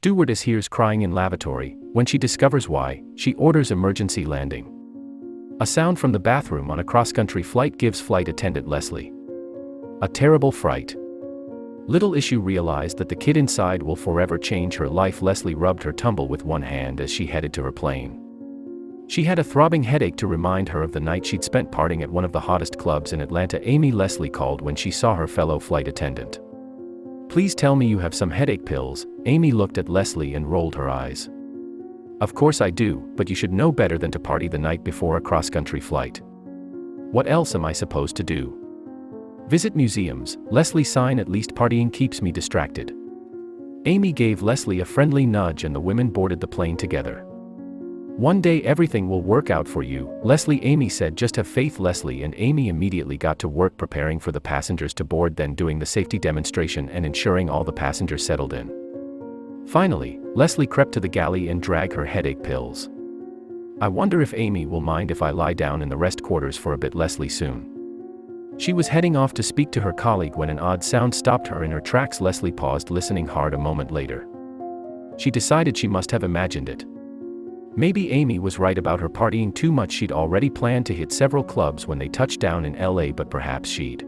Stewardess hears crying in lavatory. When she discovers why, she orders emergency landing. A sound from the bathroom on a cross-country flight gives flight attendant Leslie a terrible fright. Little issue realized that the kid inside will forever change her life. Leslie rubbed her tumble with one hand as she headed to her plane. She had a throbbing headache to remind her of the night she'd spent partying at one of the hottest clubs in Atlanta. Amy, Leslie called when she saw her fellow flight attendant. "Please tell me you have some headache pills." Amy looked at Leslie and rolled her eyes. "Of course I do, but you should know better than to party the night before a cross-country flight." "What else am I supposed to do?" "Visit museums." Leslie sighed. "At least partying keeps me distracted." Amy gave Leslie a friendly nudge and the women boarded the plane together. "One day everything will work out for you, Leslie," Amy said. "Just have faith." Leslie and Amy immediately got to work preparing for the passengers to board, then doing the safety demonstration and ensuring all the passengers settled in. Finally, Leslie crept to the galley and dragged her headache pills. "I wonder if Amy will mind if I lie down in the rest quarters for a bit," Leslie soon. She was heading off to speak to her colleague when an odd sound stopped her in her tracks. Leslie paused, listening hard. A moment later, she decided she must have imagined it. Maybe Amy was right about her partying too much. She'd already planned to hit several clubs when they touched down in LA, but perhaps she'd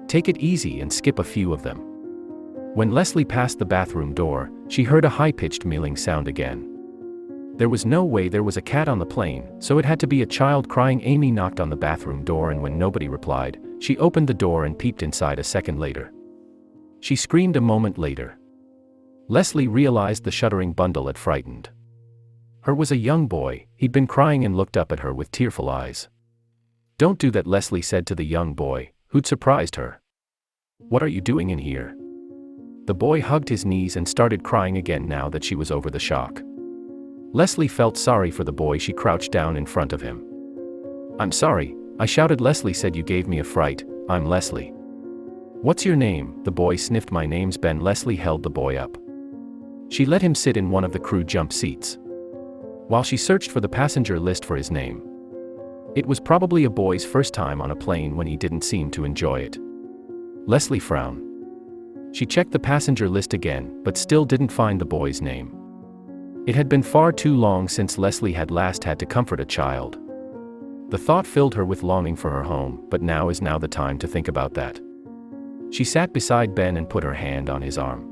take it easy and skip a few of them. When Leslie passed the bathroom door, she heard a high-pitched meowing sound again. There was no way there was a cat on the plane, so it had to be a child crying. Amy knocked on the bathroom door, and when nobody replied, she opened the door and peeped inside. A second later, she screamed. A moment later, Leslie realized the shuddering bundle had frightened her was a young boy. He'd been crying and looked up at her with tearful eyes. "Don't do that," Leslie said to the young boy, who'd surprised her. "What are you doing in here?" The boy hugged his knees and started crying again now that she was over the shock. Leslie felt sorry for the boy. She crouched down in front of him. "I'm sorry," I shouted. Leslie said, "You gave me a fright." "I'm Leslie." "What's your name?" The boy sniffed. "My name's Ben." Leslie held the boy up. She let him sit in one of the crew jump seats while she searched for the passenger list for his name. It was probably a boy's first time on a plane when he didn't seem to enjoy it. Leslie frowned. She checked the passenger list again, but still didn't find the boy's name. It had been far too long since Leslie had last had to comfort a child. The thought filled her with longing for her home, but now is the time to think about that. She sat beside Ben and put her hand on his arm.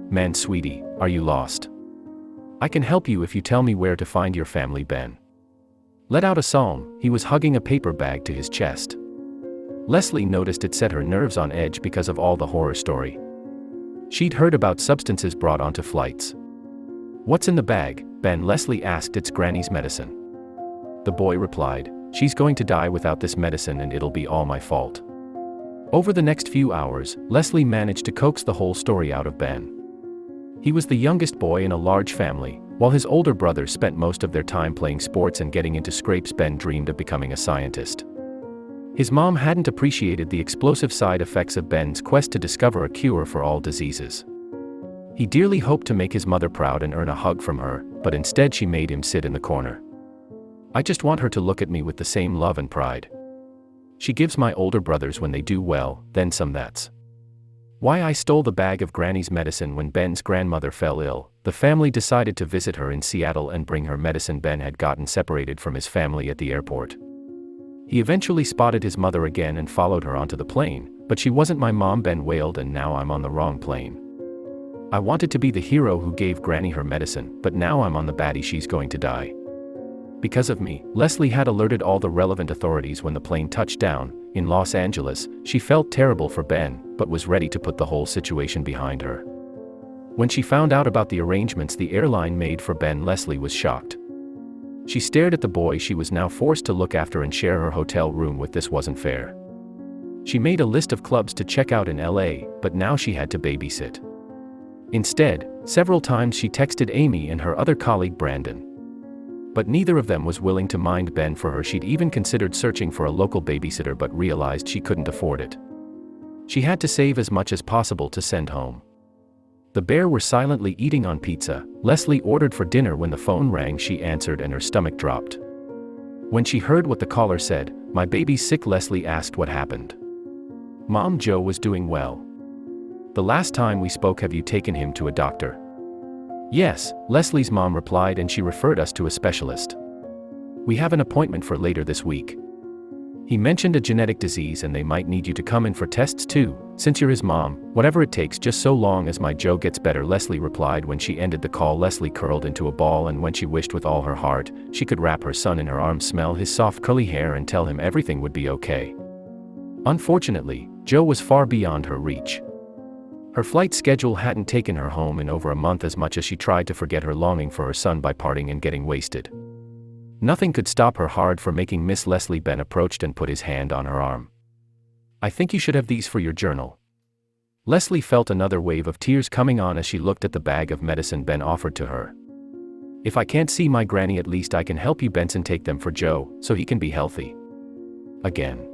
"Man, sweetie, are you lost? I can help you if you tell me where to find your family." Ben let out a psalm. He was hugging a paper bag to his chest. Leslie noticed it set her nerves on edge because of all the horror story she'd heard about substances brought onto flights. "What's in the bag, Ben?" Leslie asked. "It's Granny's medicine." The boy replied, "She's going to die without this medicine and it'll be all my fault." Over the next few hours, Leslie managed to coax the whole story out of Ben. He was the youngest boy in a large family. While his older brothers spent most of their time playing sports and getting into scrapes, Ben dreamed of becoming a scientist. His mom hadn't appreciated the explosive side effects of Ben's quest to discover a cure for all diseases. He dearly hoped to make his mother proud and earn a hug from her, but instead she made him sit in the corner. "I just want her to look at me with the same love and pride she gives my older brothers when they do well, then some. That's why I stole the bag of Granny's medicine." When Ben's grandmother fell ill, the family decided to visit her in Seattle and bring her medicine. Ben had gotten separated from his family at the airport. He eventually spotted his mother again and followed her onto the plane, but she wasn't my mom, Ben wailed, "and now I'm on the wrong plane. I wanted to be the hero who gave Granny her medicine, but now I'm on the baddie. She's going to die because of me." Leslie had alerted all the relevant authorities when the plane touched down in Los Angeles. She felt terrible for Ben, but was ready to put the whole situation behind her. When she found out about the arrangements the airline made for Ben, Leslie was shocked. She stared at the boy she was now forced to look after and share her hotel room with. This wasn't fair. She made a list of clubs to check out in LA, but now she had to babysit. Instead, several times she texted Amy and her other colleague Brandon, but neither of them was willing to mind Ben for her. She'd even considered searching for a local babysitter but realized she couldn't afford it. She had to save as much as possible to send home. The pair were silently eating on pizza. Leslie ordered for dinner. When the phone rang, she answered and her stomach dropped. When she heard what the caller said, "My baby's sick," Leslie asked what happened. "Mom, Joe was doing well. The last time we spoke, have you taken him to a doctor?" Yes, Leslie's mom replied, and she referred us to a specialist. We have an appointment for later this week. He mentioned a genetic disease and they might need you to come in for tests too, since you're his mom, whatever it takes just so long as my Joe gets better, Leslie replied. When she ended the call, Leslie curled into a ball, and when she wished with all her heart, she could wrap her son in her arms, smell his soft curly hair, and tell him everything would be okay. Unfortunately, Joe was far beyond her reach. Her flight schedule hadn't taken her home in over a month, as much as she tried to forget her longing for her son by partying and getting wasted. Nothing could stop her hard for making Miss Leslie. Ben approached and put his hand on her arm. I think you should have these for your journal. Leslie felt another wave of tears coming on as she looked at the bag of medicine Ben offered to her. If I can't see my granny, at least I can help you, Benson. Take them for Joe, so he can be healthy again.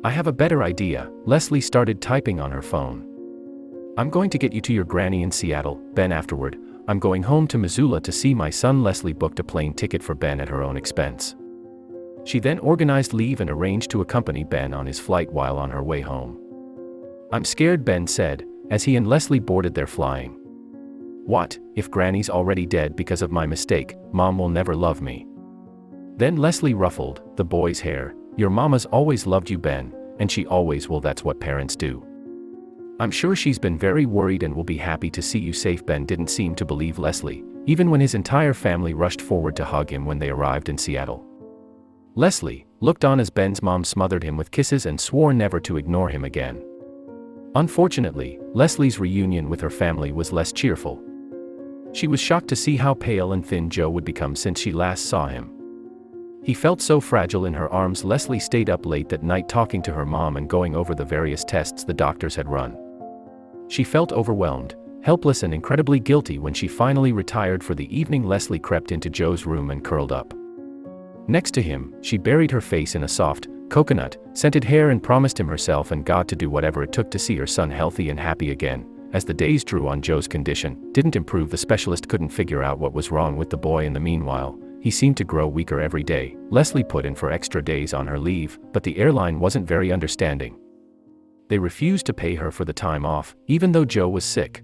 I have a better idea. Leslie started typing on her phone. I'm going to get you to your granny in Seattle, Ben. Afterward, I'm going home to Missoula to see my son. Leslie booked a plane ticket for Ben at her own expense. She then organized leave and arranged to accompany Ben on his flight while on her way home. I'm scared, Ben said, as he and Leslie boarded their flying. What, if Granny's already dead because of my mistake? Mom will never love me. Then Leslie ruffled the boy's hair. Your mama's always loved you, Ben, and she always will. That's what parents do. I'm sure she's been very worried and will be happy to see you safe. Ben didn't seem to believe Leslie, even when his entire family rushed forward to hug him when they arrived in Seattle. Leslie looked on as Ben's mom smothered him with kisses and swore never to ignore him again. Unfortunately, Leslie's reunion with her family was less cheerful. She was shocked to see how pale and thin Joe would become since she last saw him. He felt so fragile in her arms. Leslie stayed up late that night talking to her mom and going over the various tests the doctors had run. She felt overwhelmed, helpless, and incredibly guilty when she finally retired for the evening. Leslie crept into Joe's room and curled up next to him. She buried her face in a soft, coconut-scented hair and promised him herself and God to do whatever it took to see her son healthy and happy again. As the days drew on, Joe's condition didn't improve. The specialist couldn't figure out what was wrong with the boy. In the meanwhile, he seemed to grow weaker every day. Leslie put in for extra days on her leave, but the airline wasn't very understanding. They refused to pay her for the time off, even though Joe was sick.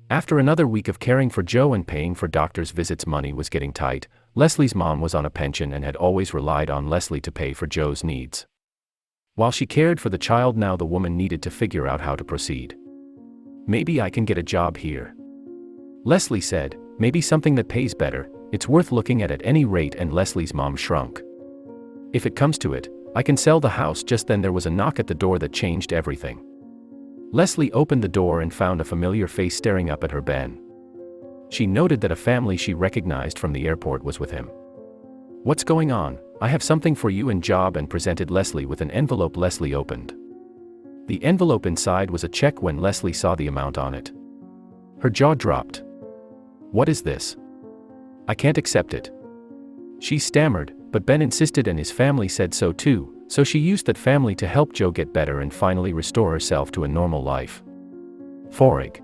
After another week of caring for Joe and paying for doctor's visits, money was getting tight. Leslie's mom was on a pension and had always relied on Leslie to pay for Joe's needs. While she cared for the child, now the woman needed to figure out how to proceed. Maybe I can get a job here, Leslie said. Maybe something that pays better. It's worth looking at any rate. And Leslie's mom shrunk. If it comes to it, I can sell the house. Just then there was a knock at the door that changed everything. Leslie opened the door and found a familiar face staring up at her. Ben. She noted that a family she recognized from the airport was with him. What's going on? I have something for you and job, and presented Leslie with an envelope. Leslie opened the envelope. Inside was a check. When Leslie saw the amount on it, her jaw dropped. What is this? I can't accept it, she stammered, but Ben insisted and his family said so too, so she used that family to help Joe get better and finally restore herself to a normal life. Forig.